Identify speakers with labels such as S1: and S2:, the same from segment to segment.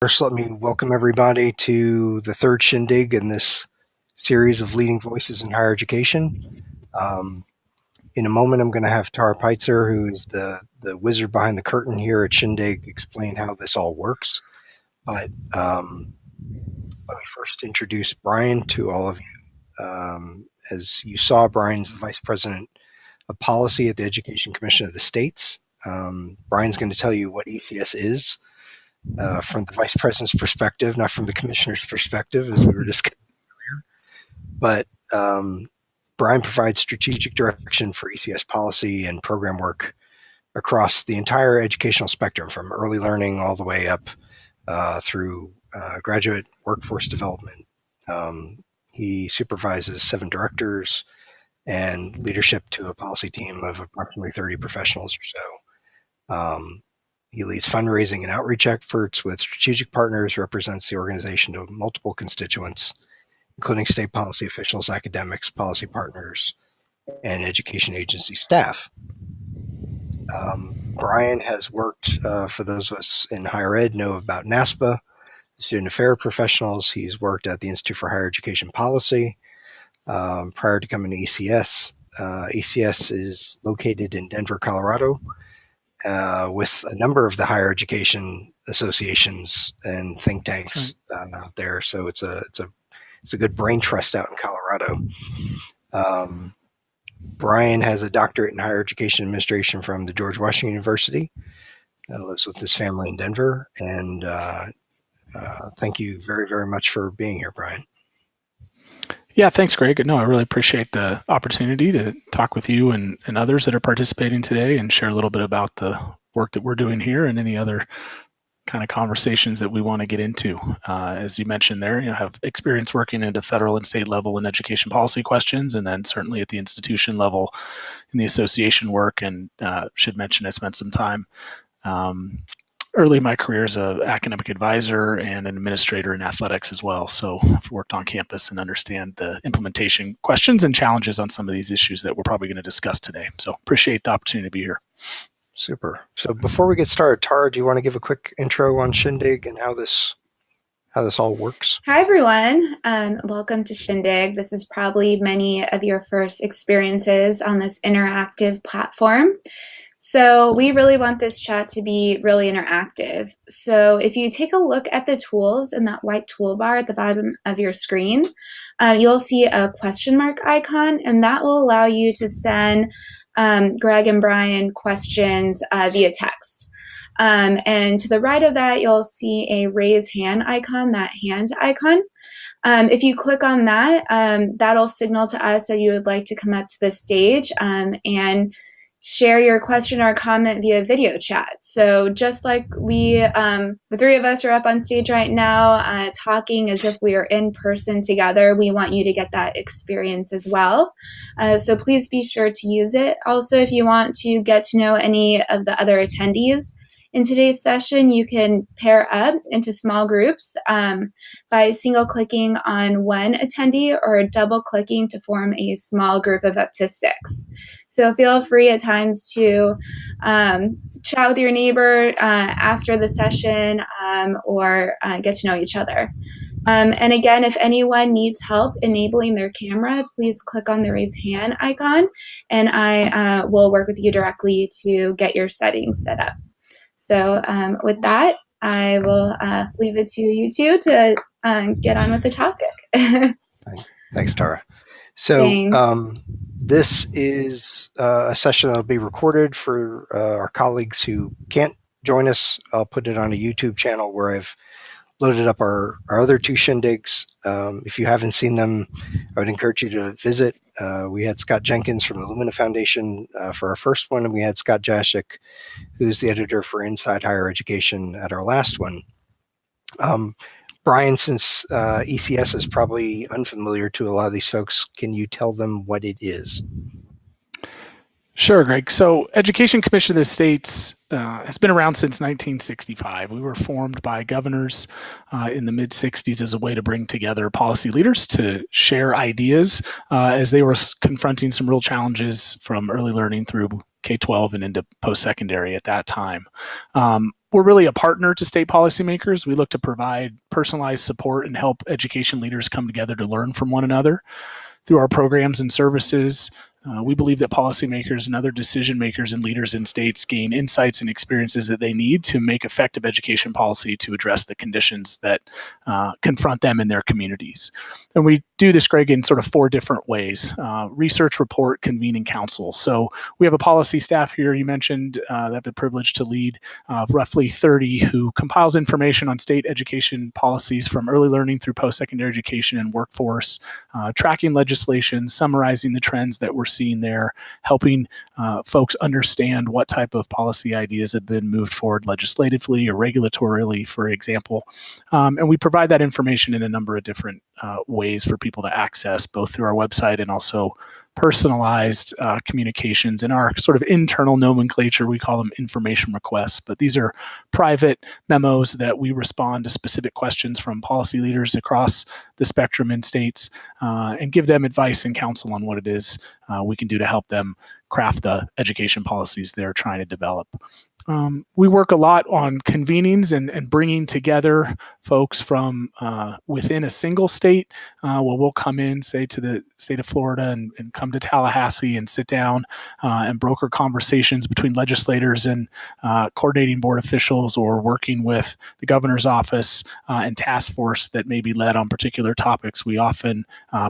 S1: First, let me welcome everybody to the third Shindig in this series of leading voices in higher education. In a moment, I'm going to have Tara Peitzer, who is the wizard behind the curtain here at Shindig, explain how this all works. But let me first introduce Brian to all of you. As you saw, Brian's the Vice President of Policy at the Education Commission of the States. Brian's going to tell you what ECS is. From the vice president's perspective, not from the commissioner's perspective, as we were discussing earlier. But Brian provides strategic direction for ECS policy and program work across the entire educational spectrum, from early learning all the way up through graduate workforce development. He supervises 7 directors and leadership to a policy team of approximately 30 professionals or so. He leads fundraising and outreach efforts with strategic partners, represents the organization to multiple constituents, including state policy officials, academics, policy partners, and education agency staff. Brian has worked, for those of us in higher ed, know about NASPA, student affairs professionals. He's worked at the Institute for Higher Education Policy prior to coming to ECS. ECS is located in Denver, Colorado, with a number of the higher education associations and think tanks out there. So it's a good brain trust out in Colorado. Brian has a doctorate in higher education administration from the George Washington University. Lives with his family in Denver. And thank you very, very much for being here, Brian.
S2: Yeah, thanks, Greg. No, I really appreciate the opportunity to talk with you and others that are participating today and share a little bit about the work that we're doing here and any other kind of conversations that we want to get into. As you mentioned there, have experience working at the federal and state level in education policy questions, and then certainly at the institution level in the association work. And should mention I spent some time early in my career as an academic advisor and an administrator in athletics as well. So I've worked on campus and understand the implementation questions and challenges on some of these issues that we're probably going to discuss today. So appreciate the opportunity to be here.
S1: Super. So before we get started, Tara, do you want to give a quick intro on Shindig and how this all works?
S3: Hi, everyone. Welcome to Shindig. This is probably many of your first experiences on this interactive platform. So we really want this chat to be really interactive. So if you take a look at the tools in that white toolbar at the bottom of your screen, you'll see a question mark icon, and that will allow you to send Greg and Brian questions via text. And to the right of that, you'll see a raise hand icon, that hand icon. If you click on that, that'll signal to us that you would like to come up to the stage and share your question or comment via video chat. So just like we, the 3 of us are up on stage right now talking as if we are in person together, we want you to get that experience as well. So please be sure to use it. Also, if you want to get to know any of the other attendees in today's session, you can pair up into small groups by single-clicking on one attendee or double-clicking to form a small group of up to 6. So feel free at times to chat with your neighbor after the session or get to know each other. And again, if anyone needs help enabling their camera, please click on the raise hand icon, and I will work with you directly to get your settings set up. So with that, I will leave it to you two to get on with the topic.
S1: Thanks, Tara. So this is a session that will be recorded for our colleagues who can't join us. I'll put it on a YouTube channel where I've loaded up our other 2 Shindigs. If you haven't seen them, I would encourage you to visit. We had Scott Jenkins from the Lumina Foundation for our first one, and we had Scott Jashik, who's the editor for Inside Higher Education, at our last one. Brian, since ECS is probably unfamiliar to a lot of these folks, can you tell them what it is?
S2: Sure, Greg. So Education Commission of the States has been around since 1965. We were formed by governors in the mid-60s as a way to bring together policy leaders to share ideas as they were confronting some real challenges from early learning through K-12 and into post-secondary at that time. We're really a partner to state policymakers. We look to provide personalized support and help education leaders come together to learn from one another. Through our programs and services, we believe that policymakers and other decision makers and leaders in states gain insights and experiences that they need to make effective education policy to address the conditions that confront them in their communities. And we do this, Greg, in sort of 4 different ways: research, report, convene, and counsel. So we have a policy staff here, you mentioned, that I have the privilege to lead, roughly 30, who compiles information on state education policies from early learning through post-secondary education and workforce, tracking legislation, summarizing the trends that we're seeing there, helping folks understand what type of policy ideas have been moved forward legislatively or regulatorily, for example. And we provide that information in a number of different ways for people to access, both through our website and also personalized communications. In our sort of internal nomenclature, we call them information requests, but these are private memos that we respond to specific questions from policy leaders across the spectrum in states, and give them advice and counsel on what it is we can do to help them craft the education policies they're trying to develop. We work a lot on convenings and bringing together folks from within a single state. We'll come in, say, to the state of Florida and come to Tallahassee and sit down and broker conversations between legislators and coordinating board officials, or working with the governor's office and task force that may be led on particular topics. We often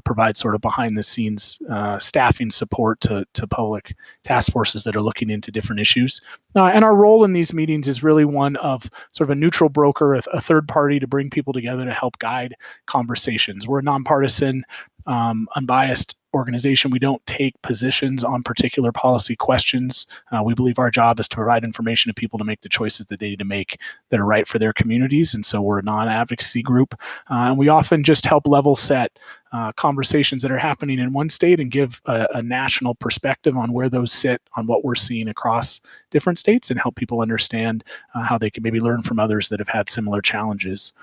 S2: provide sort of behind the scenes staffing support to public task forces that are looking into different issues. And our role in these meetings is really one of sort of a neutral broker, a third party to bring people together to help guide conversations. We're a nonpartisan, unbiased organization. We don't take positions on particular policy questions. We believe our job is to provide information to people to make the choices that they need to make that are right for their communities. And so we're a non-advocacy group. And we often just help level set conversations that are happening in one state and give a national perspective on where those sit on what we're seeing across different states, and help people understand how they can maybe learn from others that have had similar challenges.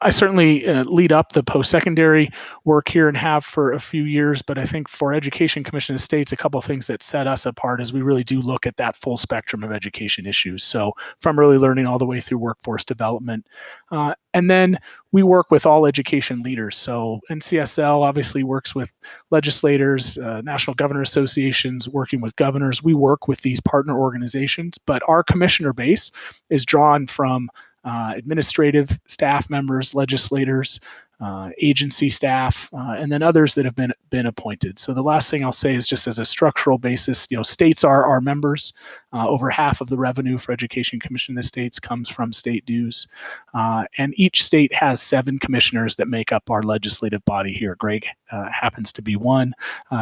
S2: I certainly lead up the post-secondary work here and have for a few years, but I think for Education Commission of States, a couple of things that set us apart is we really do look at that full spectrum of education issues. So from early learning all the way through workforce development. And then we work with all education leaders. So NCSL obviously works with legislators, national governor associations, working with governors. We work with these partner organizations, but our commissioner base is drawn from administrative staff members, legislators, agency staff, and then others that have been appointed. So the last thing I'll say is, just as a structural basis, states are our members. Over half of the revenue for Education Commission of the States comes from state dues, and each state has 7 commissioners that make up our legislative body here. Greg happens to be one,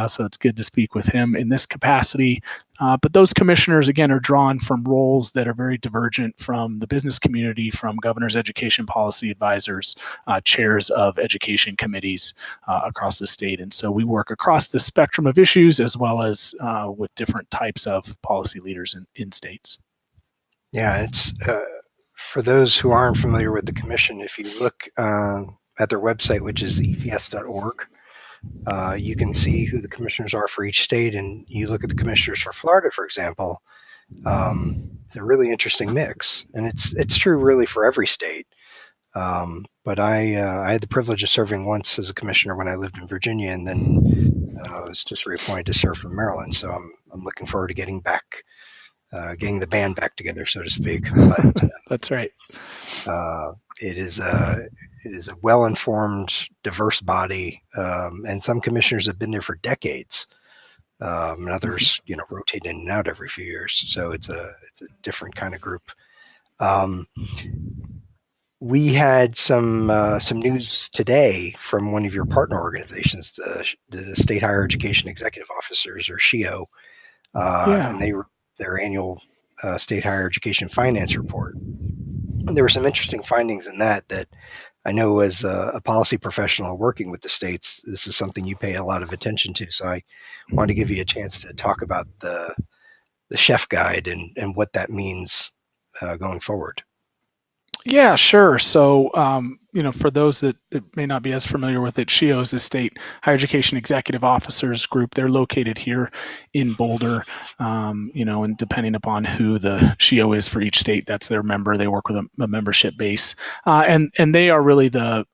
S2: so it's good to speak with him in this capacity. But those commissioners, again, are drawn from roles that are very divergent from the business community, from governor's education policy advisors, chairs of education committees across the state. And so we work across the spectrum of issues, as well as with different types of policy leaders in states.
S1: Yeah, it's for those who aren't familiar with the commission, if you look at their website, which is ecs.org, you can see who the commissioners are for each state, and you look at the commissioners for Florida, for example. It's a really interesting mix, and it's true really for every state. But I had the privilege of serving once as a commissioner when I lived in Virginia, and then I was just reappointed to serve from Maryland. So I'm looking forward to getting the band back together, so to speak. But
S2: That's right.
S1: It is a well-informed, diverse body, and some commissioners have been there for decades. And others, rotate in and out every few years. So it's a different kind of group. We had some news today from one of your partner organizations, the State Higher Education Executive Officers, or SHEO, and their annual State Higher Education Finance Report. And there were some interesting findings in that I know, as a policy professional working with the states, this is something you pay a lot of attention to. So I wanted to give you a chance to talk about the chef guide and what that means going forward.
S2: Yeah, sure. So, for those that may not be as familiar with it, SHIO is the State Higher Education Executive Officers Group. They're located here in Boulder, and depending upon who the SHIO is for each state, that's their member. They work with a membership base, and they are really the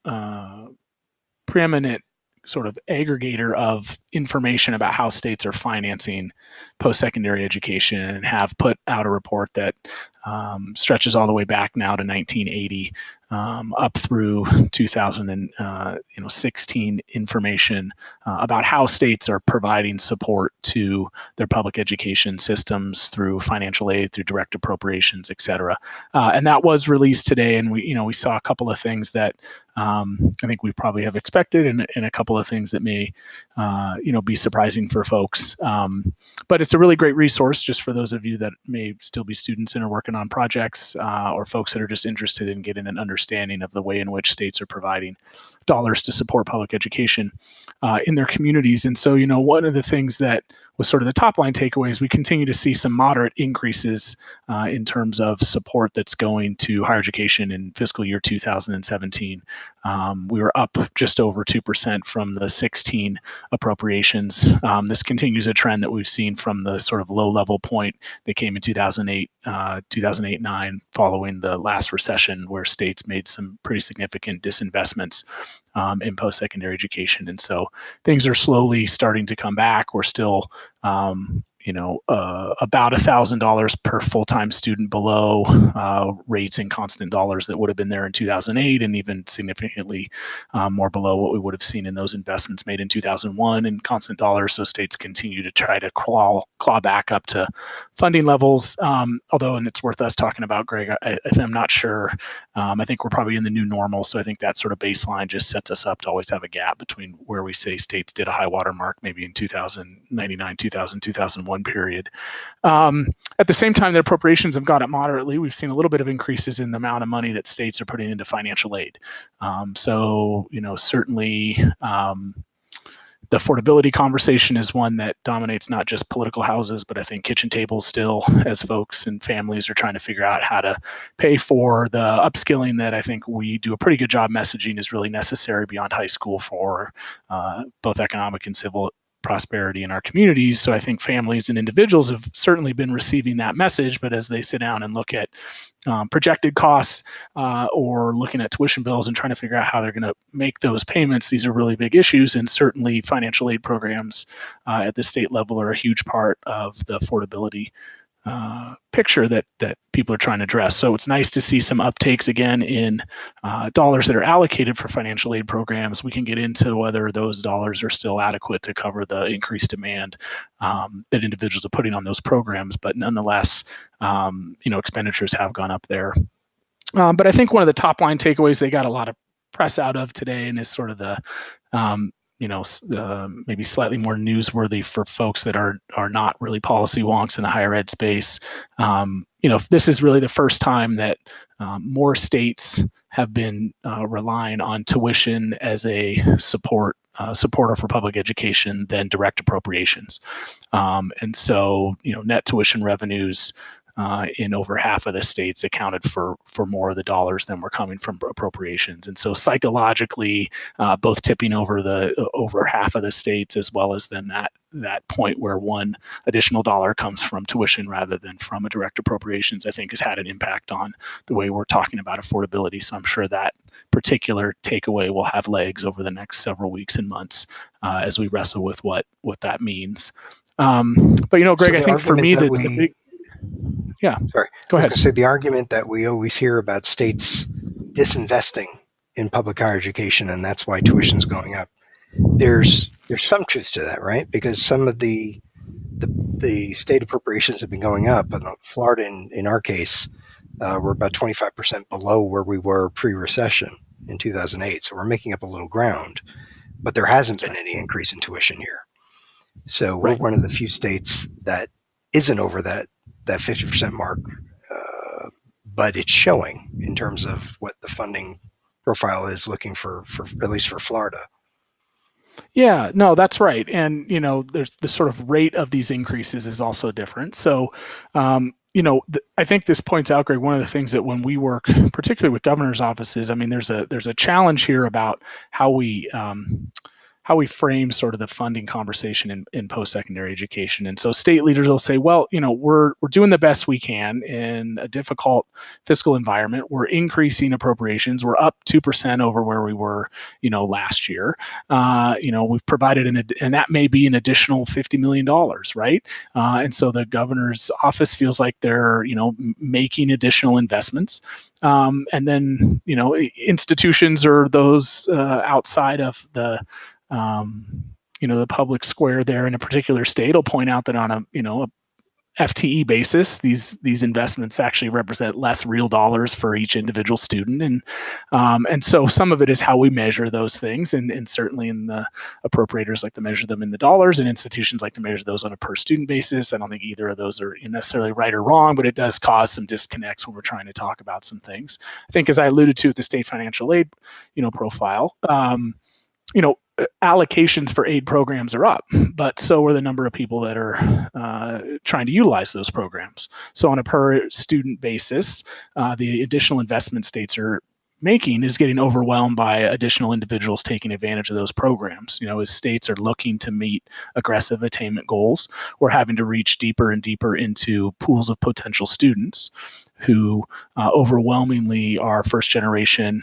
S2: preeminent sort of aggregator of information about how states are financing post-secondary education, and have put out a report that stretches all the way back now to 1980, up through 2016 information about how states are providing support to their public education systems through financial aid, through direct appropriations, et cetera. And that was released today, and we saw a couple of things that I think we probably have expected, and a couple of things that may be surprising for folks. But it's a really great resource just for those of you that may still be students and are working on projects, or folks that are just interested in getting an understanding of the way in which states are providing dollars to support public education in their communities. And so, one of the things that was sort of the top line takeaways, we continue to see some moderate increases in terms of support that's going to higher education in fiscal year 2017. We were up just over 2% from the 16 appropriations. This continues a trend that we've seen from the sort of low level point that came in 2008-9, following the last recession, where states made some pretty significant disinvestments in post-secondary education. And so things are slowly starting to come back. We're still about $1,000 per full-time student below rates in constant dollars that would have been there in 2008, and even significantly more below what we would have seen in those investments made in 2001 in constant dollars. So states continue to try to claw back up to funding levels. Although, and it's worth us talking about, Greg, I'm not sure. I think we're probably in the new normal. So I think that sort of baseline just sets us up to always have a gap between where we say states did a high water mark, maybe in 2099, 2000, 2001 period. At the same time, the appropriations have gone up moderately. We've seen a little bit of increases in the amount of money that states are putting into financial aid. Certainly the affordability conversation is one that dominates not just political houses, but I think kitchen tables still, as folks and families are trying to figure out how to pay for the upskilling that I think we do a pretty good job messaging is really necessary beyond high school for both economic and civil prosperity in our communities. So I think families and individuals have certainly been receiving that message, but as they sit down and look at projected costs or looking at tuition bills and trying to figure out how they're going to make those payments, these are really big issues. And certainly financial aid programs at the state level are a huge part of the affordability picture that people are trying to address. So it's nice to see some uptakes again in dollars that are allocated for financial aid programs. We can get into whether those dollars are still adequate to cover the increased demand that individuals are putting on those programs, but nonetheless, expenditures have gone up there. But I think one of the top line takeaways they got a lot of press out of today, and is sort of the maybe slightly more newsworthy for folks that are not really policy wonks in the higher ed space. This is really the first time that more states have been relying on tuition as a supporter for public education than direct appropriations. And so, net tuition revenues in over half of the states accounted for more of the dollars than were coming from appropriations. And so psychologically, both tipping over half of the states, as well as then that point where one additional dollar comes from tuition rather than from a direct appropriations, I think has had an impact on the way we're talking about affordability. So I'm sure that particular takeaway will have legs over the next several weeks and months as we wrestle with what that means. But Greg, I think for me the big
S1: Sorry.
S2: Go ahead.
S1: I was going to say the argument that we always hear about states disinvesting in public higher education, and that's why tuition's going up. There's some truth to that, right? Because some of the state appropriations have been going up, but Florida, in our case, we're about 25% below where we were pre-recession in 2008. So we're making up a little ground, but there hasn't been any increase in tuition here. So we're one of the few states that isn't over that 50% mark, but it's showing in terms of what the funding profile is looking for at least for Florida.
S2: Yeah, no, that's right. And, there's the sort of rate of these increases is also different. So, I think this points out, Greg, one of the things that when we work, particularly with governor's offices, I mean, there's a challenge here about how we frame sort of the funding conversation in post-secondary education. And so state leaders will say, well, we're doing the best we can in a difficult fiscal environment. We're increasing appropriations. We're up 2% over where we were, last year. We've provided and that may be an additional $50 million, right? And so the governor's office feels like they're, making additional investments. And then, institutions or those outside of the the public square there in a particular state will point out that on a FTE basis, these investments actually represent less real dollars for each individual student, and so some of it is how we measure those things, and certainly in the appropriators like to measure them in the dollars, and institutions like to measure those on a per student basis. I don't think either of those are necessarily right or wrong, but it does cause some disconnects when we're trying to talk about some things. I think, as I alluded to with the state financial aid, profile. Allocations for aid programs are up, but so are the number of people that are trying to utilize those programs. So on a per student basis, the additional investment states are making is getting overwhelmed by additional individuals taking advantage of those programs. As states are looking to meet aggressive attainment goals, we're having to reach deeper and deeper into pools of potential students who overwhelmingly are first generation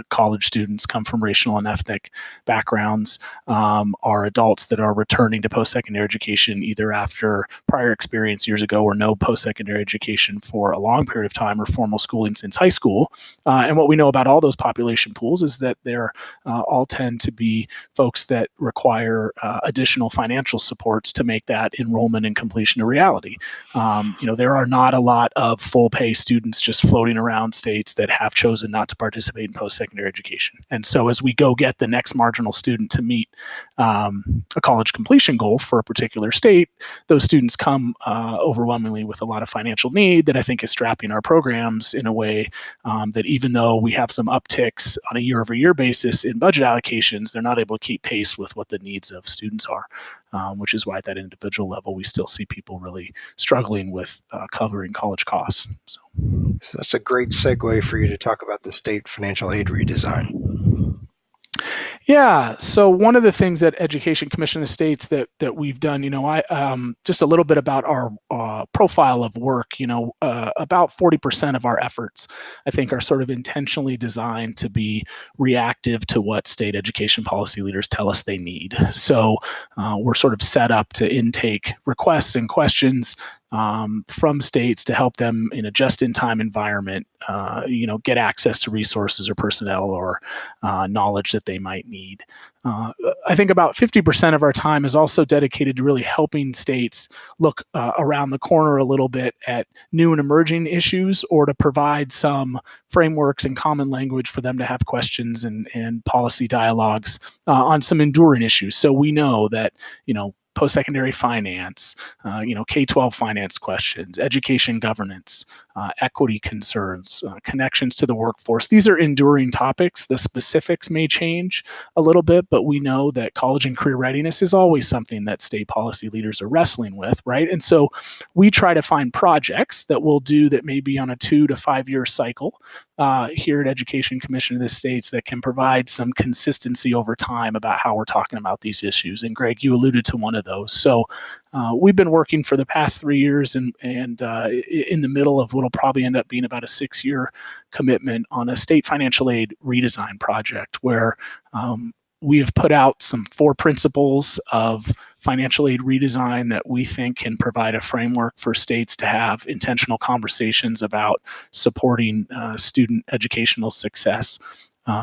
S2: college students, come from racial and ethnic backgrounds, are adults that are returning to post-secondary education either after prior experience years ago or no post-secondary education for a long period of time or formal schooling since high school. And what we know about all those population pools is that they're all tend to be folks that require additional financial supports to make that enrollment and completion a reality. There are not a lot of full pay students just floating around states that have chosen not to participate in post-secondary education. And so as we go get the next marginal student to meet a college completion goal for a particular state, those students come overwhelmingly with a lot of financial need that I think is strapping our programs in a way that even though we have some upticks on a year-over-year basis in budget allocations, they're not able to keep pace with what the needs of students are, which is why at that individual level, we still see people really struggling with covering college costs. So
S1: that's a great segue for you to talk about the state financial aid redesign.
S2: Yeah. So one of the things that Education Commission of States that we've done, I just a little bit about our profile of work. About 40% of our efforts, I think, are sort of intentionally designed to be reactive to what state education policy leaders tell us they need. So we're sort of set up to intake requests and questions from states to help them in a just-in-time environment, get access to resources or personnel or knowledge that they might need. I think about 50% of our time is also dedicated to really helping states look around the corner a little bit at new and emerging issues, or to provide some frameworks and common language for them to have questions and policy dialogues on some enduring issues. So we know that, post-secondary finance, K-12 finance questions, education governance, equity concerns, connections to the workforce. These are enduring topics. The specifics may change a little bit, but we know that college and career readiness is always something that state policy leaders are wrestling with, right? And so we try to find projects that we'll do that may be on a 2 to 5 year cycle here at Education Commission of the States that can provide some consistency over time about how we're talking about these issues. And Greg, you alluded to one of those. So we've been working for the past 3 years and in the middle of what will probably end up being about a 6-year commitment on a state financial aid redesign project where we have put out some 4 principles of financial aid redesign that we think can provide a framework for states to have intentional conversations about supporting student educational success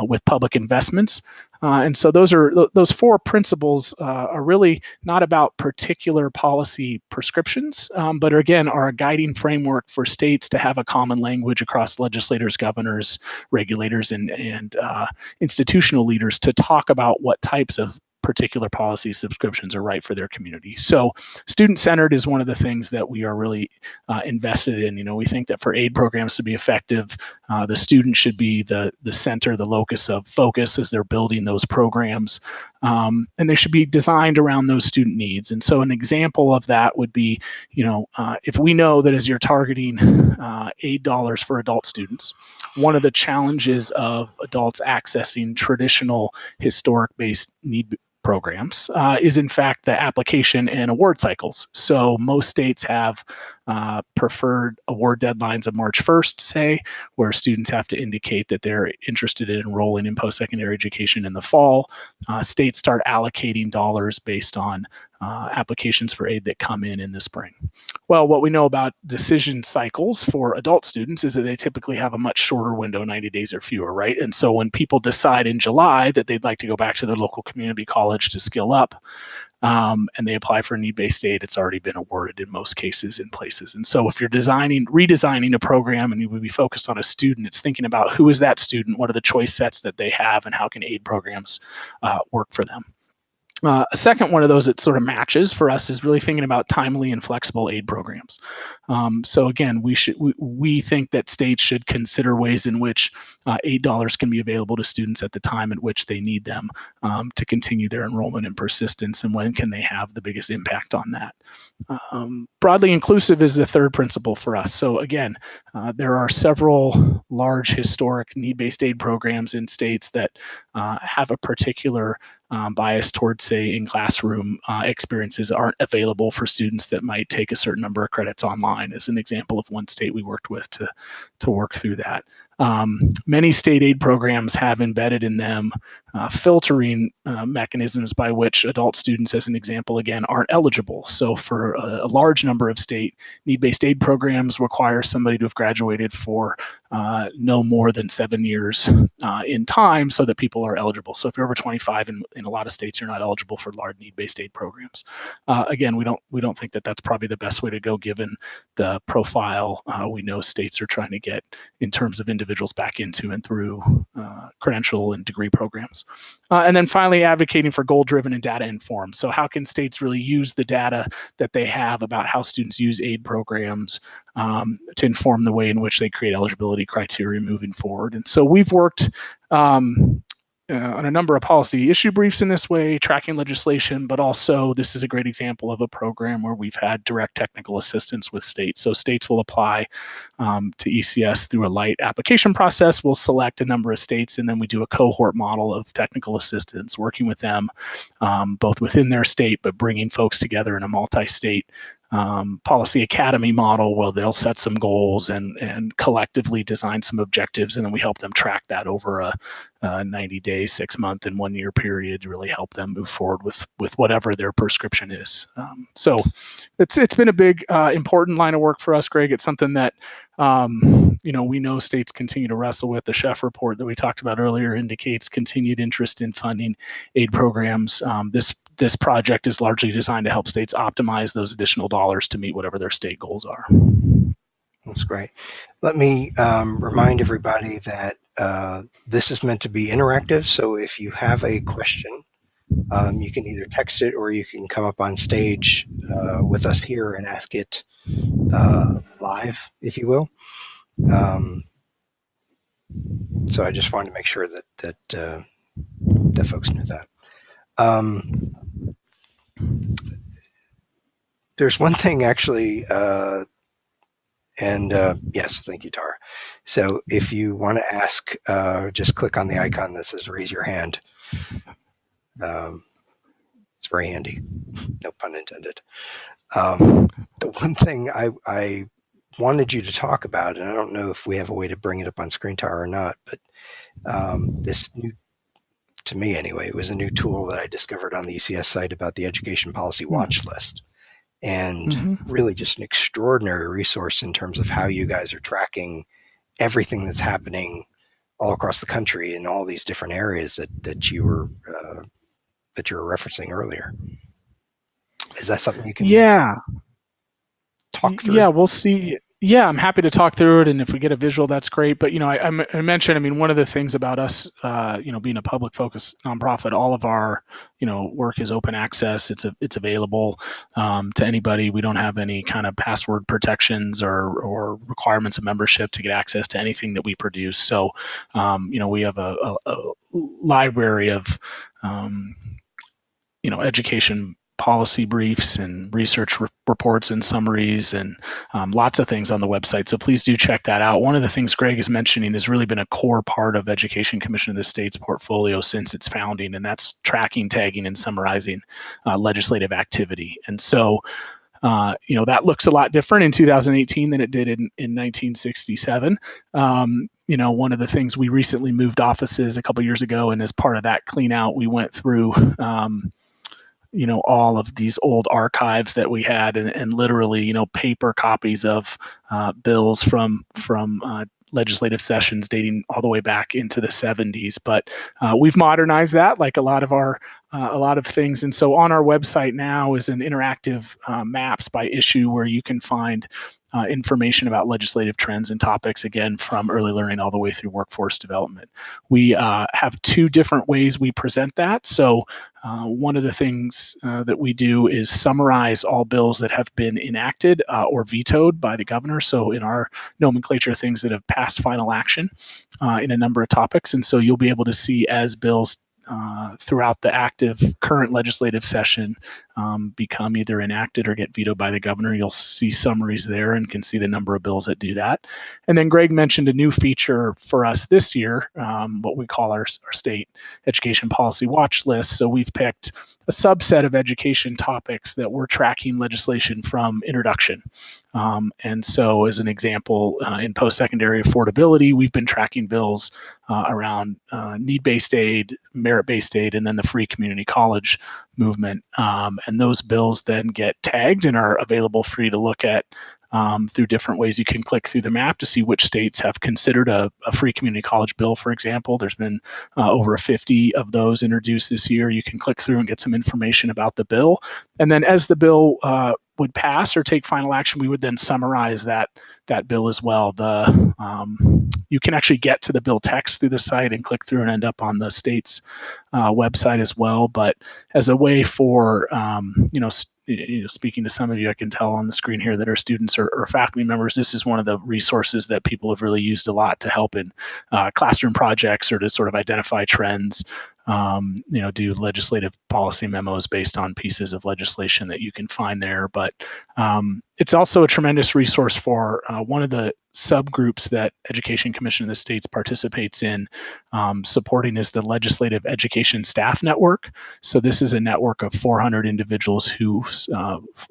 S2: with public investments. And so those 4 principles are really not about particular policy prescriptions, but again, are a guiding framework for states to have a common language across legislators, governors, regulators, and institutional leaders to talk about what types of particular policies, subscriptions are right for their community. So student-centered is one of the things that we are really invested in. We think that for aid programs to be effective, the student should be the center, the locus of focus as they're building those programs, and they should be designed around those student needs. And so an example of that would be, if we know that as you're targeting aid dollars for adult students, one of the challenges of adults accessing traditional historic-based need programs is in fact the application and award cycles. So most states have preferred award deadlines of March 1st, say, where students have to indicate that they're interested in enrolling in post-secondary education in the fall. States start allocating dollars based on applications for aid that come in the spring. Well, what we know about decision cycles for adult students is that they typically have a much shorter window, 90 days or fewer, right? And so when people decide in July that they'd like to go back to their local community college to skill up, and they apply for need-based aid, it's already been awarded in most cases in places. And so if you're redesigning a program and you would be focused on a student, it's thinking about who is that student, what are the choice sets that they have, and how can aid programs work for them. A second one of those that sort of matches for us is really thinking about timely and flexible aid programs. So again, we think that states should consider ways in which aid dollars can be available to students at the time at which they need them to continue their enrollment and persistence, and when can they have the biggest impact on that. Broadly inclusive is the third principle for us. So again, there are several large historic need-based aid programs in states that have a particular bias towards, say, in-classroom experiences aren't available for students that might take a certain number of credits online, as an example of one state we worked with to work through that. Many state aid programs have embedded in them filtering mechanisms by which adult students, as an example, again, aren't eligible. So for a large number of state need-based aid programs require somebody to have graduated for no more than 7 years in time so that people are eligible. So if you're over 25 in a lot of states, you're not eligible for large need-based aid programs. Again, we don't think that that's probably the best way to go given the profile we know states are trying to get in terms of individuals back into and through credential and degree programs. And then finally, advocating for goal-driven and data-informed. So how can states really use the data that they have about how students use aid programs to inform the way in which they create eligibility criteria moving forward? And so we've worked on a number of policy issue briefs in this way, tracking legislation, but also this is a great example of a program where we've had direct technical assistance with states. So states will apply to ECS through a light application process. We'll select a number of states, and then we do a cohort model of technical assistance, working with them both within their state, but bringing folks together in a multi-state policy academy model where they'll set some goals and collectively design some objectives, and then we help them track that over a 90-day, 6-month, and 1-year period to really help them move forward with whatever their prescription is. So it's been a big important line of work for us, Greg. It's something that we know states continue to wrestle with. The Chef report that we talked about earlier indicates continued interest in funding aid programs. This project is largely designed to help states optimize those additional dollars to meet whatever their state goals are.
S1: That's great. Let me remind everybody that this is meant to be interactive. So if you have a question, you can either text it or you can come up on stage with us here and ask it live, if you will. So I just wanted to make sure that folks knew that. There's one thing actually, yes, thank you, Tara. So if you want to ask, just click on the icon that says raise your hand. It's very handy, no pun intended. The one thing I wanted you to talk about, and I don't know if we have a way to bring it up on screen, Tara, or not, but this new, to me anyway, it was a new tool that I discovered on the ECS site about the education policy watch list. And really just an extraordinary resource in terms of how you guys are tracking everything that's happening all across the country in all these different areas that you were referencing earlier. Is that something you can talk through?
S2: Yeah, we'll see. Yeah, I'm happy to talk through it, and if we get a visual, that's great. But I mentioned, one of the things about us, being a public focused nonprofit, all of our, work is open access. It's available to anybody. We don't have any kind of password protections or requirements of membership to get access to anything that we produce. So, we have a library of, education policy briefs and research reports and summaries and lots of things on the website. So please do check that out. One of the things Greg is mentioning has really been a core part of Education Commission of the State's portfolio since its founding, and that's tracking, tagging, and summarizing legislative activity. And so that looks a lot different in 2018 than it did in 1967. One of the things, we recently moved offices a couple years ago, and as part of that clean out, we went through all of these old archives that we had, and literally, paper copies of bills from legislative sessions dating all the way back into the 70s. But we've modernized that, like a lot of things. And so on our website now is an interactive maps by issue where you can find information about legislative trends and topics, again, from early learning all the way through workforce development. We have two different ways we present that. So one of the things that we do is summarize all bills that have been enacted or vetoed by the governor. So in our nomenclature, things that have passed final action in a number of topics. And so you'll be able to see, as bills throughout the active current legislative session become either enacted or get vetoed by the governor, you'll see summaries there and can see the number of bills that do that. And then Greg mentioned a new feature for us this year, what we call our state education policy watch list. So we've picked a subset of education topics that we're tracking legislation from introduction. And so as an example, in post-secondary affordability, we've been tracking bills around need-based aid, merit-based aid, and then the free community college movement. And those bills then get tagged and are available for you to look at through different ways. You can click through the map to see which states have considered a free community college bill, for example. There's been over 50 of those introduced this year. You can click through and get some information about the bill. And then as the bill would pass or take final action, we would then summarize that bill as well. You can actually get to the bill text through the site and click through and end up on the state's website as well. But as a way for speaking to some of you, I can tell on the screen here that our students or faculty members, this is one of the resources that people have really used a lot to help in classroom projects or to sort of identify trends, do legislative policy memos based on pieces of legislation that you can find there. But it's also a tremendous resource for one of the subgroups that Education Commission of the States participates in supporting is the Legislative Education Staff Network. So this is a network of 400 individuals whose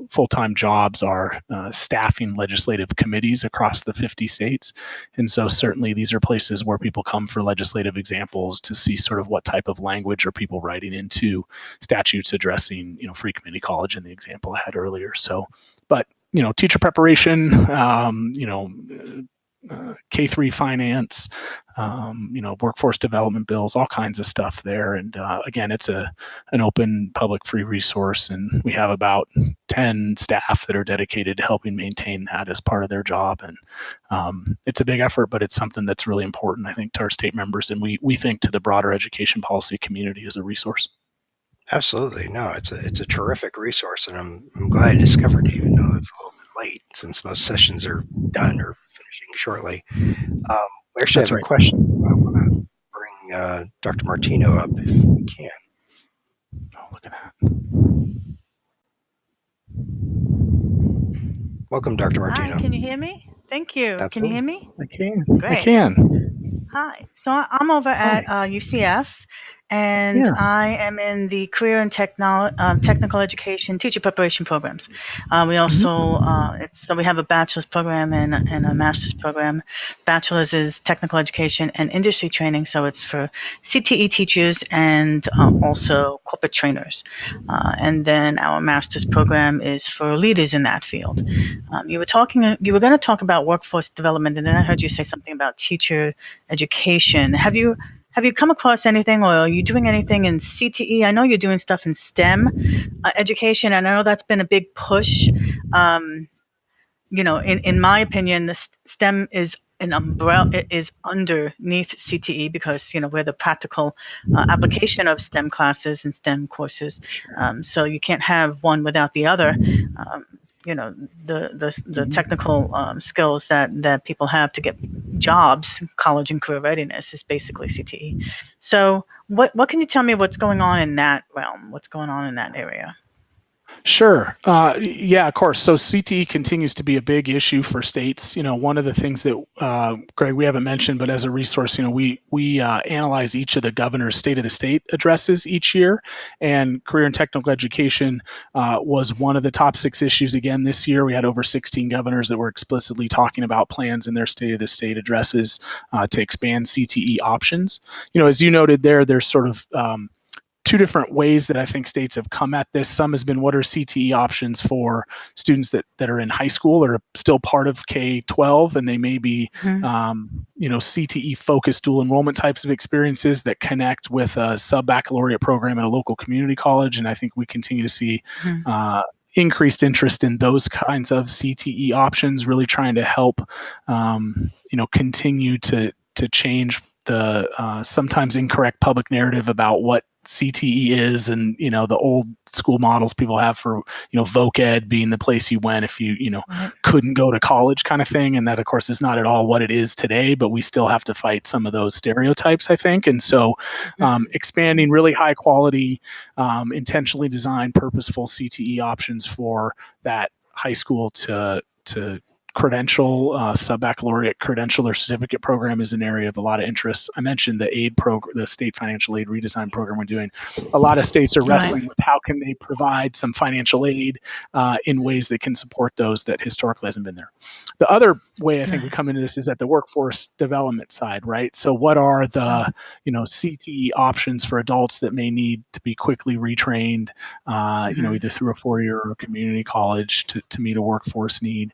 S2: full-time jobs are staffing legislative committees across the 50 states. And so certainly these are places where people come for legislative examples to see sort of what type of language are people writing into statutes addressing, free community college in the example I had earlier. So, but teacher preparation, K-3 finance, workforce development bills, all kinds of stuff there. And again, it's an open public free resource, and we have about 10 staff that are dedicated to helping maintain that as part of their job. And it's a big effort, but it's something that's really important, I think, to our state members, and we think to the broader education policy community as a resource.
S1: Absolutely. No, it's a terrific resource, and I'm glad I discovered it, even though it's a little bit late since most sessions are done or finishing shortly. We actually
S2: That's
S1: have
S2: right.
S1: a question. I want to bring Dr. Martino up if we can.
S2: Oh, look at that.
S1: Welcome, Dr. Martino.
S4: Hi, can you hear me? Thank you.
S1: Absolutely.
S4: Can you hear me?
S2: I can.
S4: Great.
S2: I can.
S4: Hi. So I'm over at UCF, and I am in the career and technical education teacher preparation programs. We also so we have a bachelor's program and a master's program. Bachelor's is technical education and industry training, so it's for CTE teachers and also corporate trainers. And then our master's program is for leaders in that field. You were going to talk about workforce development, and then I heard you say something about teacher education. Have you come across anything, or are you doing anything in CTE? I know you're doing stuff in STEM education. And I know that's been a big push. in my opinion, the STEM is an umbrella. It is underneath CTE because we're the practical application of STEM classes and STEM courses. So you can't have one without the other. The technical skills that people have to get jobs, college and career readiness, is basically CTE. So what can you tell me what's going on in that realm? What's going on in that area?
S2: Sure. Yeah, of course. So CTE continues to be a big issue for states. One of the things that, Greg, we haven't mentioned, but as a resource, we analyze each of the governor's state of the state addresses each year, and career and technical education was one of the top 6 issues again this year. We had over 16 governors that were explicitly talking about plans in their state of the state addresses to expand CTE options. As you noted there's sort of 2 different ways that I think states have come at this. Some has been, what are CTE options for students that are in high school or still part of K-12, and they may be, CTE focused dual enrollment types of experiences that connect with a sub-baccalaureate program at a local community college. And I think we continue to see increased interest in those kinds of CTE options, really trying to help, continue to change the sometimes incorrect public narrative about what CTE is, and the old school models people have for voc ed being the place you went if you couldn't go to college, kind of thing. And that, of course, is not at all what it is today, but we still have to fight some of those stereotypes, I think. And so expanding really high quality, intentionally designed, purposeful CTE options for that high school to credential, sub-baccalaureate credential or certificate program is an area of a lot of interest. I mentioned the aid program, the state financial aid redesign program we're doing. A lot of states are wrestling with how can they provide some financial aid in ways that can support those that historically hasn't been there. The other way I think we come into this is at the workforce development side, right? So what are the CTE options for adults that may need to be quickly retrained, either through a 4-year or a community college to meet a workforce need.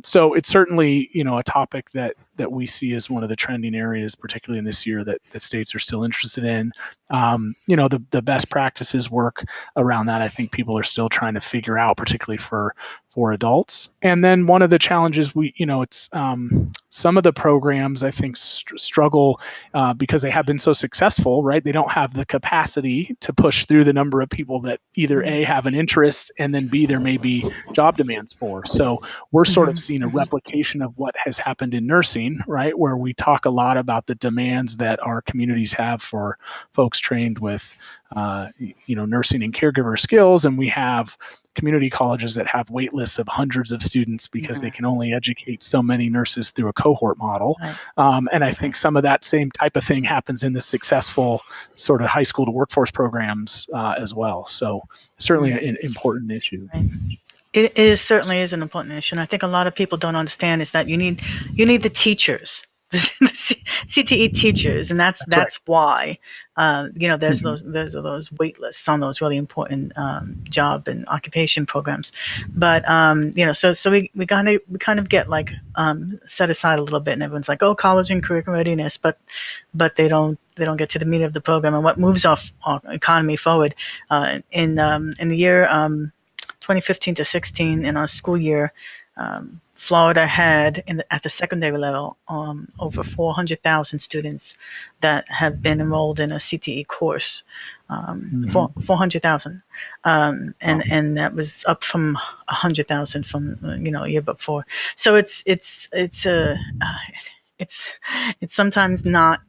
S2: So it's certainly, a topic that we see as one of the trending areas, particularly in this year, that states are still interested in. The best practices work around that, I think people are still trying to figure out, particularly for adults. And then one of the challenges it's some of the programs I think struggle because they have been so successful, right? They don't have the capacity to push through the number of people that either A, have an interest, and then B, there may be job demands for. So we're sort of seeing a replication of what has happened in nursing, right? Where we talk a lot about the demands that our communities have for folks trained with, nursing and caregiver skills. And we have community colleges that have wait lists of hundreds of students because they can only educate so many nurses through a cohort model. And I think some of that same type of thing happens in the successful sort of high school to workforce programs as well. So certainly an important issue.
S4: It certainly is an important issue, and I think a lot of people don't understand is that you need the teachers, the CTE teachers, and that's why there's those wait lists on those really important job and occupation programs. But so we kind of get like set aside a little bit, and everyone's like, oh, college and career readiness, but they don't get to the meat of the program and what moves our economy forward. In the year 2015 to 16, in our school year, Florida had at the secondary level over 400,000 students that have been enrolled in a CTE course. 400,000, and that was up from 100,000 from a year before. So it's sometimes not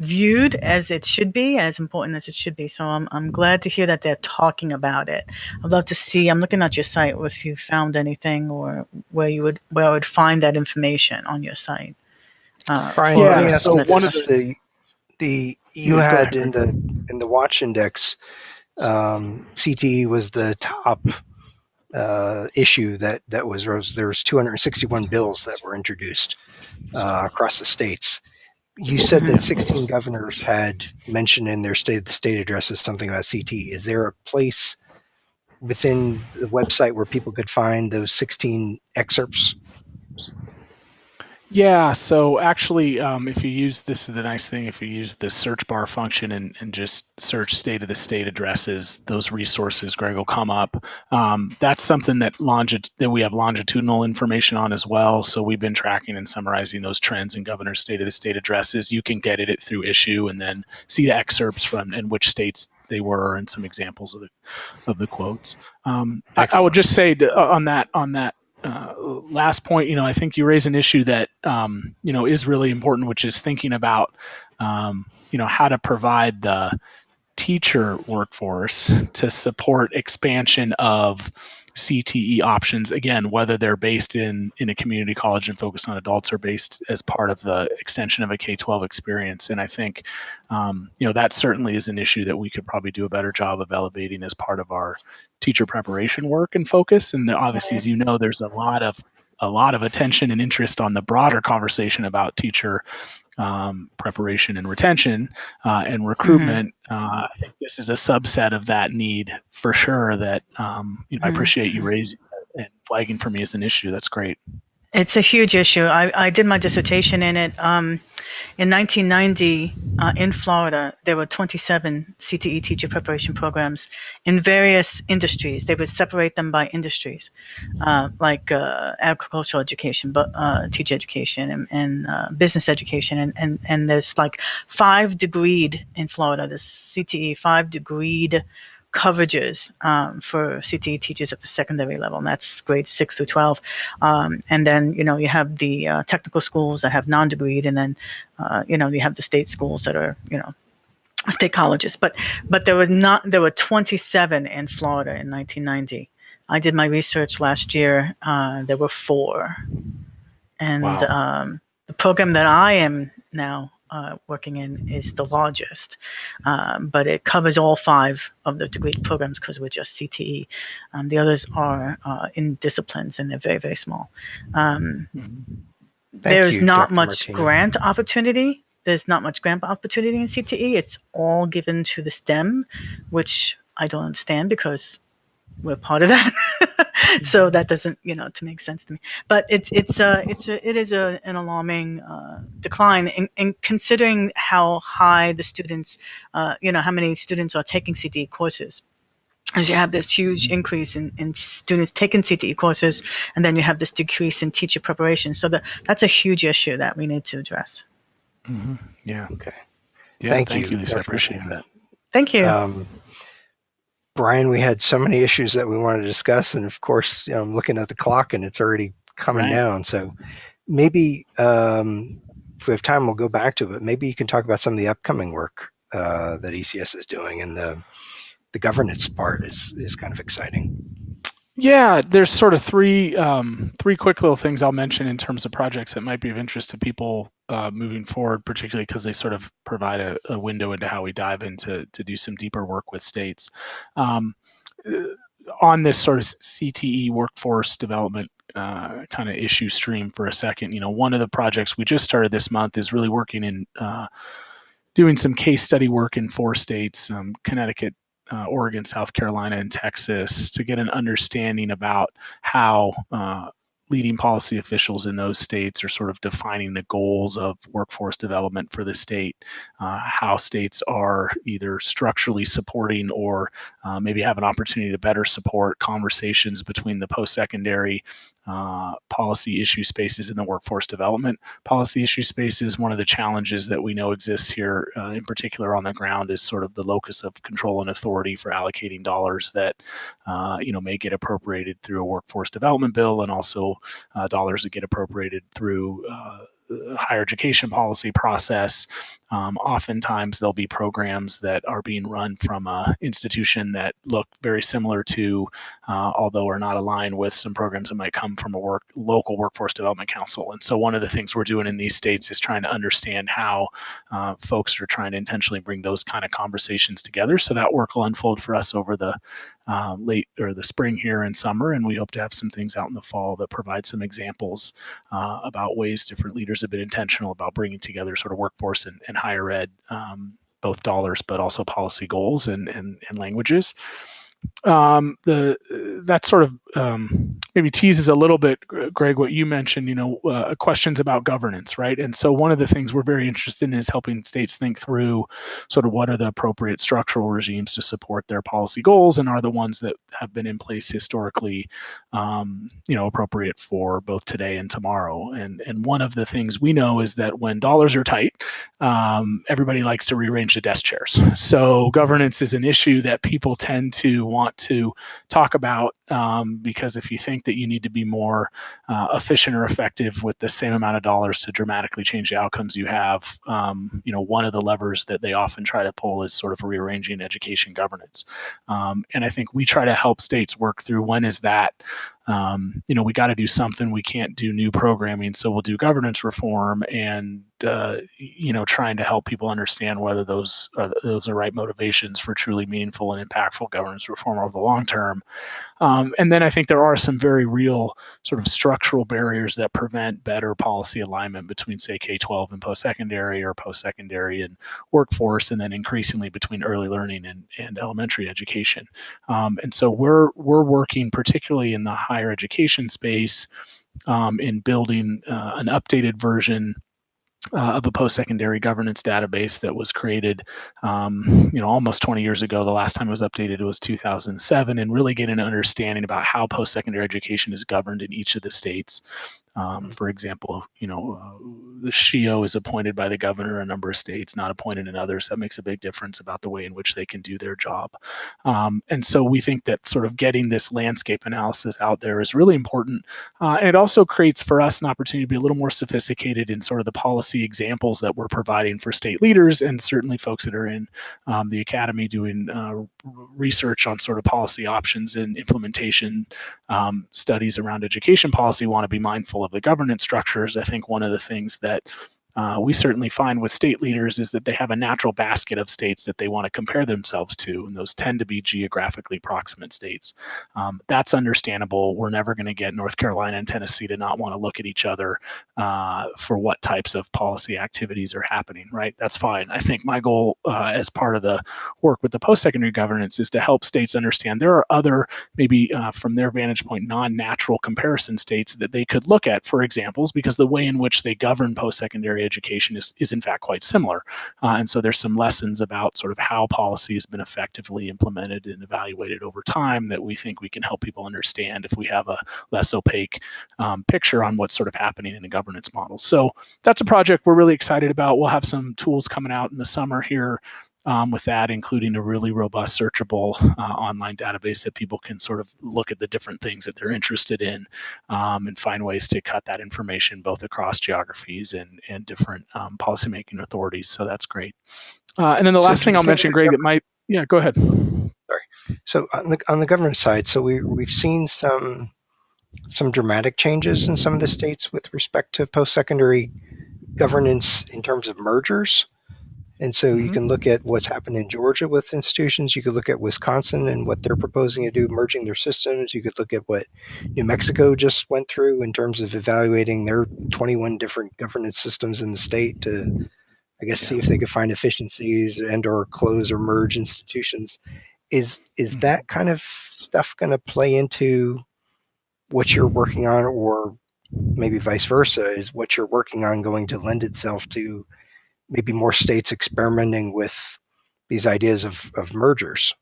S4: viewed as it should be, as important as it should be. So I'm glad to hear that they're talking about it. I'd love to see. I'm looking at your site if you found anything or where I would find that information on your site.
S1: Brian, let me ask you, one of you had in the Watch Index, CTE was the top issue that was rose. There was 261 bills that were introduced across the states. You said that 16 governors had mentioned in their state of the state addresses something about CTE. Is there a place within the website where people could find those 16 excerpts?
S2: Yeah, so actually, if you use, this is the nice thing, if you use the search bar function and just search state of the state addresses, those resources, Greg, will come up. That's something that we have longitudinal information on as well. So we've been tracking and summarizing those trends in governor's state of the state addresses. You can get it through issue and then see the excerpts from and which states they were and some examples of the quotes. I would just say on that last point, I think you raise an issue that is really important, which is thinking about how to provide the teacher workforce to support expansion of CTE options, again, whether they're based in a community college and focused on adults or based as part of the extension of a K-12 experience. And I think, that certainly is an issue that we could probably do a better job of elevating as part of our teacher preparation work and focus. And obviously, as you know, there's a lot of attention and interest on the broader conversation about teacher preparation and retention and recruitment. I think this is a subset of that need for sure that I appreciate you raising and flagging for me as an issue. That's great.
S4: It's a huge issue. I did my dissertation in it. In 1990, in Florida, there were 27 CTE teacher preparation programs in various industries. They would separate them by industries, like agricultural education, but teacher education and business education. And there's like 5 degreed in Florida, the CTE 5 degreed coverages for CTE teachers at the secondary level, and that's grades 6 through 12. And then, you have the technical schools that have non-degreed, and then, you have the state schools that are, state colleges. But there were 27 in Florida in 1990. I did my research last year. There were 4. And
S2: Wow.
S4: The program that I am now working in is the largest, but it covers all 5 of the degree programs because we're just CTE. The others are in disciplines, and they're very, very small. There's not much grant opportunity. There's not much grant opportunity in CTE. It's all given to the STEM, which I don't understand because we're part of that. So that doesn't, to make sense to me. But it is an alarming decline in considering how high the students, how many students are taking CTE courses. As you have this huge increase in students taking CTE courses, and then you have this decrease in teacher preparation. So that's a huge issue that we need to address.
S2: Mm-hmm. Yeah.
S1: Okay.
S2: Yeah. Thank you, Lisa. I appreciate that.
S4: Thank you.
S1: Brian, we had so many issues that we wanted to discuss, and of course, I'm looking at the clock and it's already coming down. So maybe if we have time, we'll go back to it. Maybe you can talk about some of the upcoming work that ECS is doing, and the governance part is kind of exciting.
S2: Yeah, there's sort of three quick little things I'll mention in terms of projects that might be of interest to people moving forward, particularly because they sort of provide a window into how we dive into to do some deeper work with states. On this sort of CTE workforce development kind of issue stream for a second, one of the projects we just started this month is really working in doing some case study work in 4 states, Connecticut, Oregon, South Carolina, and Texas, to get an understanding about how leading policy officials in those states are sort of defining the goals of workforce development for the state, how states are either structurally supporting or maybe have an opportunity to better support conversations between the post-secondary policy issue spaces and the workforce development policy issue spaces. One of the challenges that we know exists here, in particular on the ground, is sort of the locus of control and authority for allocating dollars that may get appropriated through a workforce development bill, and also dollars that get appropriated through higher education policy process. Oftentimes there'll be programs that are being run from an institution that look very similar to, although are not aligned with, some programs that might come from a local workforce development council. And so one of the things we're doing in these states is trying to understand how folks are trying to intentionally bring those kind of conversations together. So that work will unfold for us over the the spring here and summer, and we hope to have some things out in the fall that provide some examples about ways different leaders have been intentional about bringing together sort of workforce and higher ed, both dollars but also policy goals and languages. That's sort of maybe teases a little bit, Greg, what you mentioned, questions about governance, right? And so one of the things we're very interested in is helping states think through sort of what are the appropriate structural regimes to support their policy goals, and are the ones that have been in place historically, appropriate for both today and tomorrow. And one of the things we know is that when dollars are tight, everybody likes to rearrange the desk chairs. So governance is an issue that people tend to want to talk about, because if you think that you need to be more efficient or effective with the same amount of dollars to dramatically change the outcomes you have, one of the levers that they often try to pull is sort of rearranging education governance. And I think we try to help states work through when is that, we got to do something. We can't do new programming, so we'll do governance reform, and trying to help people understand whether those are right motivations for truly meaningful and impactful governance reform over the long term. And then I think there are some very real sort of structural barriers that prevent better policy alignment between, say, K-12 and post-secondary, or post-secondary and workforce, and then increasingly between early learning and elementary education. And so we're working particularly in the higher education space in building an updated version of a post-secondary governance database that was created, almost 20 years ago. The last time it was updated was 2007, and really get an understanding about how post-secondary education is governed in each of the states. For example, the SHIO is appointed by the governor in a number of states, not appointed in others. That makes a big difference about the way in which they can do their job. And so we think that sort of getting this landscape analysis out there is really important. And it also creates for us an opportunity to be a little more sophisticated in sort of the policy examples that we're providing for state leaders, and certainly folks that are in the academy doing research on sort of policy options and implementation studies around education policy want to be mindful of the governance structures. I think one of the things that we certainly find with state leaders is that they have a natural basket of states that they want to compare themselves to, and those tend to be geographically proximate states. That's understandable. We're never going to get North Carolina and Tennessee to not want to look at each other for what types of policy activities are happening, right? That's fine. I think my goal as part of the work with the post-secondary governance is to help states understand there are other, maybe from their vantage point, non-natural comparison states that they could look at for examples, because the way in which they govern post-secondary education is in fact quite similar. And so there's some lessons about sort of how policy has been effectively implemented and evaluated over time that we think we can help people understand if we have a less opaque picture on what's sort of happening in the governance model. So that's a project we're really excited about. We'll have some tools coming out in the summer here with that, including a really robust searchable online database that people can sort of look at the different things that they're interested in and find ways to cut that information both across geographies and different policymaking authorities. So that's great. And then the last thing I'll mention, Greg, go ahead.
S1: Sorry. So on the governance side, so we've seen some dramatic changes in some of the states with respect to post-secondary governance in terms of mergers. And so you can look at what's happened in Georgia with institutions. You could look at Wisconsin and what they're proposing to do, merging their systems. You could look at what New Mexico just went through in terms of evaluating their 21 different governance systems in the state to, I guess, see if they could find efficiencies and or close or merge institutions. Is that kind of stuff going to play into what you're working on, or maybe vice versa? Is what you're working on going to lend itself to maybe more states experimenting with these ideas of mergers?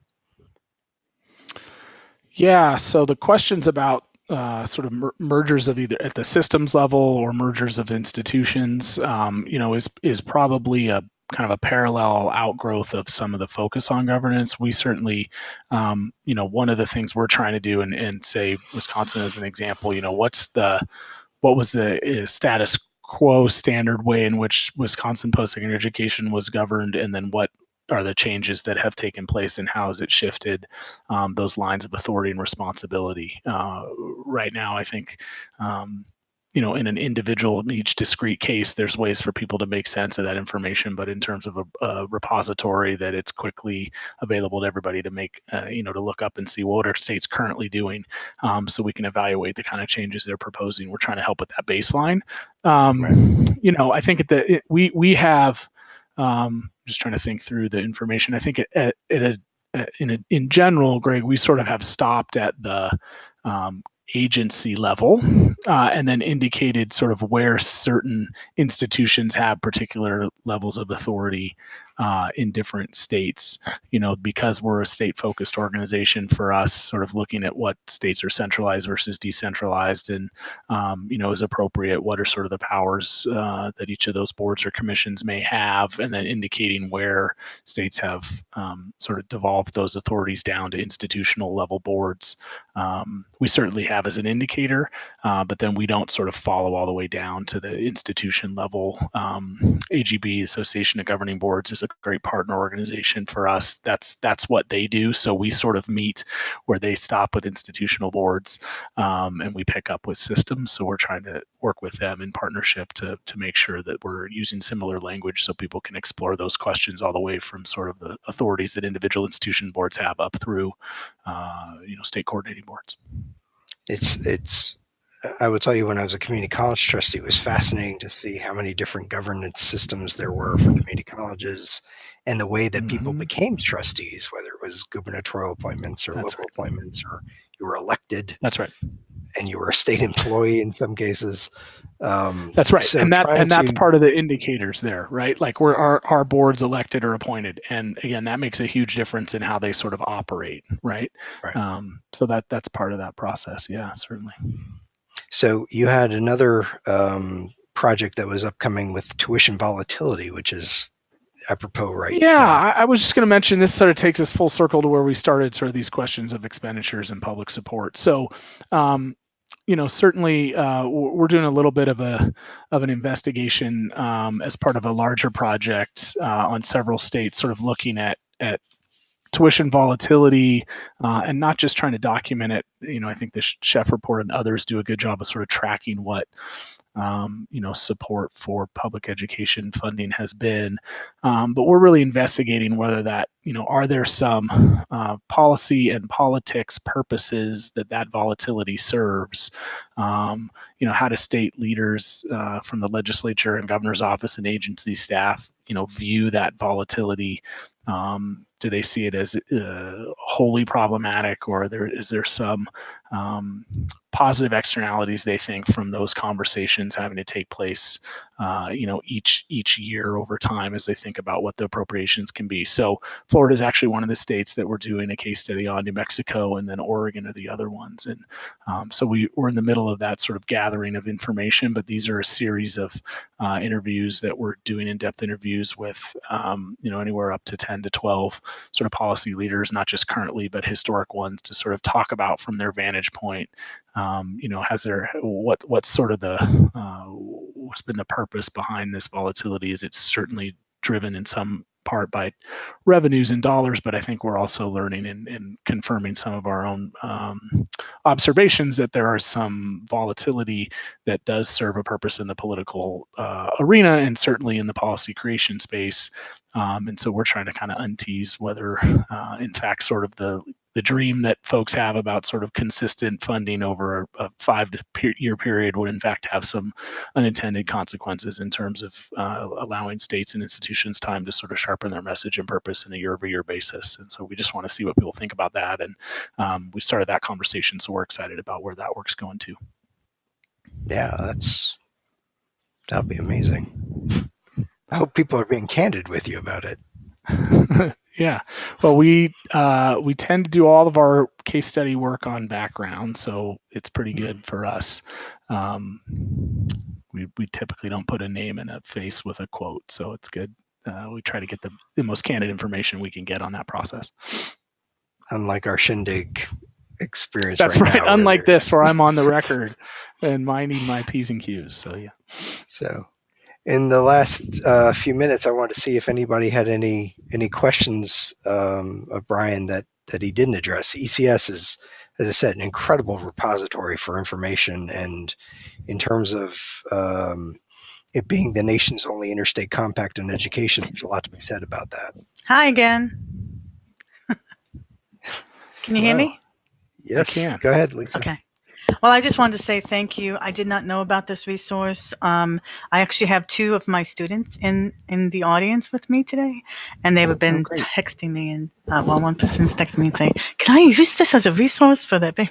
S2: Yeah, so the questions about sort of mergers of either at the systems level or mergers of institutions, is probably a kind of a parallel outgrowth of some of the focus on governance. We certainly, one of the things we're trying to do, and say Wisconsin as an example, what was the status quo standard way in which Wisconsin post-secondary education was governed, and then what are the changes that have taken place and how has it shifted those lines of authority and responsibility. Right now, I think, in an individual, in each discrete case, there's ways for people to make sense of that information, but in terms of a repository that it's quickly available to everybody to make, to look up and see what are states currently doing, so we can evaluate the kind of changes they're proposing. We're trying to help with that baseline. I think we have, just trying to think through the information. I think at in general, Greg, we sort of have stopped at the agency level and then indicated sort of where certain institutions have particular levels of authority in different states. Because we're a state-focused organization, for us, sort of looking at what states are centralized versus decentralized and, is appropriate, what are sort of the powers that each of those boards or commissions may have, and then indicating where states have sort of devolved those authorities down to institutional level boards. We certainly have as an indicator, but then we don't sort of follow all the way down to the institution level. AGB, Association of Governing Boards, is a great partner organization for us. That's what they do. So we sort of meet where they stop with institutional boards, and we pick up with systems. So we're trying to work with them in partnership to make sure that we're using similar language so people can explore those questions all the way from sort of the authorities that individual institution boards have up through state coordinating boards.
S1: It's I will tell you, when I was a community college trustee, it was fascinating to see how many different governance systems there were for community colleges and the way that people became trustees, whether it was gubernatorial appointments or local appointments, or you were elected.
S2: That's right.
S1: And you were a state employee in some cases.
S2: That's right. So that's part of the indicators there, right? Like our boards elected or appointed. And again, that makes a huge difference in how they sort of operate, right? So that's part of that process. Yeah, certainly. So
S1: you had another project that was upcoming with tuition volatility, which is apropos right now.
S2: I was just going to mention, this sort of takes us full circle to where we started, sort of these questions of expenditures and public support. So, certainly we're doing a little bit of an investigation as part of a larger project on several states, sort of looking at tuition volatility and not just trying to document it. I think the Chef Report and others do a good job of sort of tracking what support for public education funding has been. But we're really investigating whether that, are there some policy and politics purposes that volatility serves? How do state leaders from the legislature and governor's office and agency staff, view that volatility? Do they see it as wholly problematic, or is there some positive externalities they think from those conversations having to take place, each year over time as they think about what the appropriations can be? So Florida is actually one of the states that we're doing a case study on. New Mexico and then Oregon are the other ones. And so we're in the middle of that sort of gathering of information, but these are a series of interviews that we're doing, in-depth interviews with, anywhere up to 10 to 12 sort of policy leaders, not just currently, but historic ones, to sort of talk about from their vantage point, what's sort of what's been the purpose behind this volatility? Is it certainly driven in some part by revenues and dollars, but I think we're also learning and confirming some of our own observations that there are some volatility that does serve a purpose in the political arena and certainly in the policy creation space. And so we're trying to kind of untease whether, in fact, sort of the dream that folks have about sort of consistent funding over a 5-year period would in fact have some unintended consequences in terms of allowing states and institutions time to sort of sharpen their message and purpose in a year-over-year basis. And so we just want to see what people think about that. And we started that conversation, so we're excited about where that work's going to.
S1: Yeah, that'll be amazing. I hope people are being candid with you about it.
S2: Yeah, well, we tend to do all of our case study work on background, so it's pretty good for us. We typically don't put a name and a face with a quote, so it's good. We try to get the most candid information we can get on that process.
S1: Unlike our Shindig experience.
S2: That's right. Unlike this, where I'm on the record and minding my P's and Q's. So yeah.
S1: So. In the last few minutes, I wanted to see if anybody had any questions of Brian that he didn't address. ECS is, as I said, an incredible repository for information, and in terms of it being the nation's only interstate compact on education, there's a lot to be said about that.
S4: Hi again. Can you hear me?
S1: Yes. Go ahead, Lisa.
S4: Okay. Well, I just wanted to say thank you. I did not know about this resource. I actually have 2 of my students in the audience with me today, and they've been texting me, and one person's texting me and saying, "Can I use this as a resource for that baby?"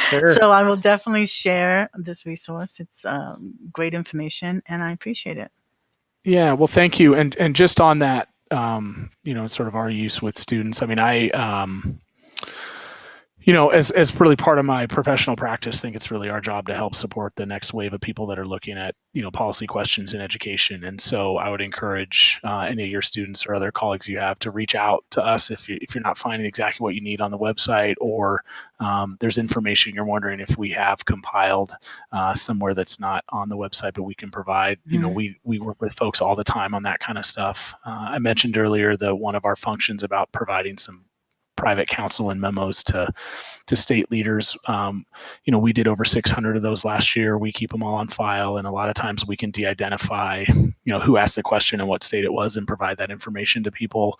S2: Sure.
S4: So I will definitely share this resource. It's great information, and I appreciate it.
S2: Yeah, well, thank you. And just on that, sort of our use with students. I mean, as really part of my professional practice, I think it's really our job to help support the next wave of people that are looking at, policy questions in education. And so I would encourage any of your students or other colleagues you have to reach out to us if you're not finding exactly what you need on the website, or there's information you're wondering if we have compiled somewhere that's not on the website, but we can provide. We work with folks all the time on that kind of stuff. I mentioned earlier that one of our functions about providing some private counsel and memos to state leaders. We did over 600 of those last year. We keep them all on file, and a lot of times we can de-identify, who asked the question and what state it was, and provide that information to people.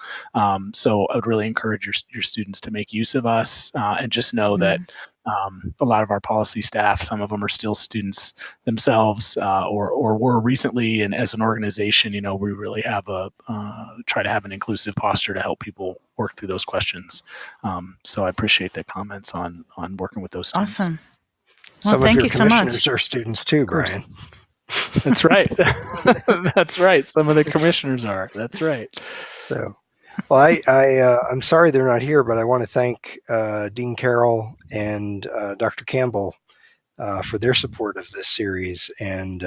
S2: So I would really encourage your students to make use of us, and just know that a lot of our policy staff, some of them are still students themselves, or were recently, and as an organization, we really have try to have an inclusive posture to help people work through those questions. So I appreciate the comments on working with those students.
S4: Awesome. Well,
S1: Some
S4: thank
S1: of your
S4: you so much.
S1: commissioners are students too, Brian.
S2: That's right. That's right. Some of the commissioners are. That's right.
S1: So, well, I'm sorry they're not here, but I want to thank Dean Carroll and Dr. Campbell for their support of this series, and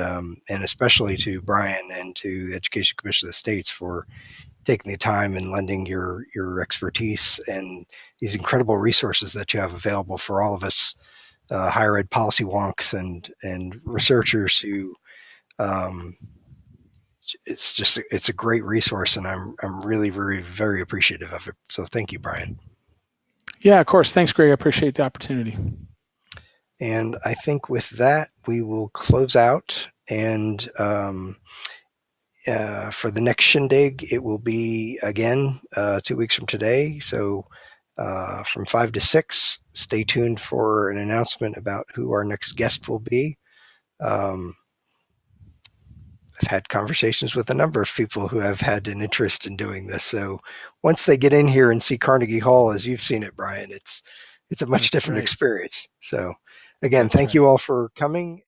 S1: especially to Brian and to the Education Commission of the States for taking the time and lending your expertise and these incredible resources that you have available for all of us higher ed policy wonks and researchers who it's a great resource, and I'm really very, very appreciative of it. So thank you, Brian.
S2: Yeah, of course. Thanks, Greg. I appreciate the opportunity.
S1: And I think with that, we will close out. And for the next Shindig, it will be again 2 weeks from today. So from 5 to 6, stay tuned for an announcement about who our next guest will be. I've had conversations with a number of people who have had an interest in doing this. So once they get in here and see Carnegie Hall, as you've seen it, Brian, it's a much different experience. So again, thank you all for coming.